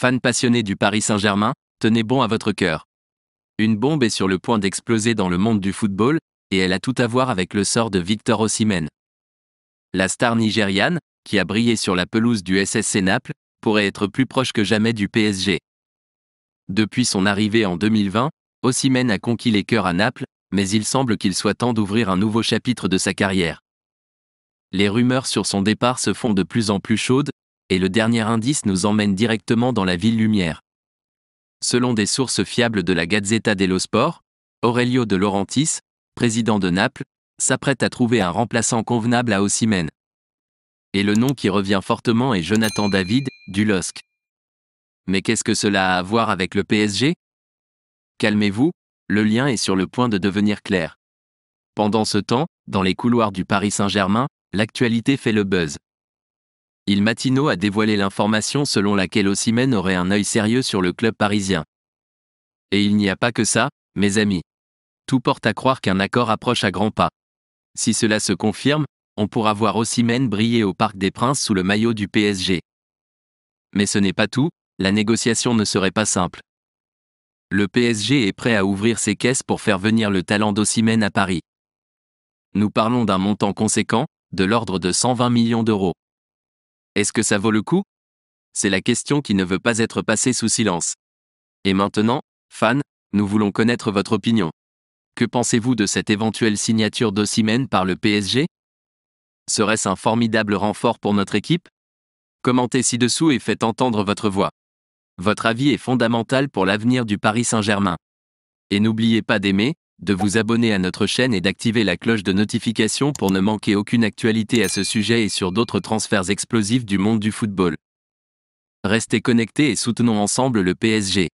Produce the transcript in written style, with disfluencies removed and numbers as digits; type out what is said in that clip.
Fans passionnés du Paris Saint-Germain, tenez bon à votre cœur. Une bombe est sur le point d'exploser dans le monde du football, et elle a tout à voir avec le sort de Victor Osimhen. La star nigériane, qui a brillé sur la pelouse du SSC Naples, pourrait être plus proche que jamais du PSG. Depuis son arrivée en 2020, Osimhen a conquis les cœurs à Naples, mais il semble qu'il soit temps d'ouvrir un nouveau chapitre de sa carrière. Les rumeurs sur son départ se font de plus en plus chaudes, et le dernier indice nous emmène directement dans la ville lumière. Selon des sources fiables de la Gazzetta dello Sport, Aurelio De Laurentiis, président de Naples, s'apprête à trouver un remplaçant convenable à Osimhen. Et le nom qui revient fortement est Jonathan David, du LOSC. Mais qu'est-ce que cela a à voir avec le PSG ? Calmez-vous, le lien est sur le point de devenir clair. Pendant ce temps, dans les couloirs du Paris Saint-Germain, l'actualité fait le buzz. Il Mattino a dévoilé l'information selon laquelle Osimhen aurait un œil sérieux sur le club parisien. Et il n'y a pas que ça, mes amis. Tout porte à croire qu'un accord approche à grands pas. Si cela se confirme, on pourra voir Osimhen briller au Parc des Princes sous le maillot du PSG. Mais ce n'est pas tout, la négociation ne serait pas simple. Le PSG est prêt à ouvrir ses caisses pour faire venir le talent d'Osimhen à Paris. Nous parlons d'un montant conséquent, de l'ordre de 120 millions d'euros. Est-ce que ça vaut le coup ? C'est la question qui ne veut pas être passée sous silence. Et maintenant, fans, nous voulons connaître votre opinion. Que pensez-vous de cette éventuelle signature d'Osimhen par le PSG ? Serait-ce un formidable renfort pour notre équipe ? Commentez ci-dessous et faites entendre votre voix. Votre avis est fondamental pour l'avenir du Paris Saint-Germain. Et n'oubliez pas d'aimer, de vous abonner à notre chaîne et d'activer la cloche de notification pour ne manquer aucune actualité à ce sujet et sur d'autres transferts explosifs du monde du football. Restez connectés et soutenons ensemble le PSG.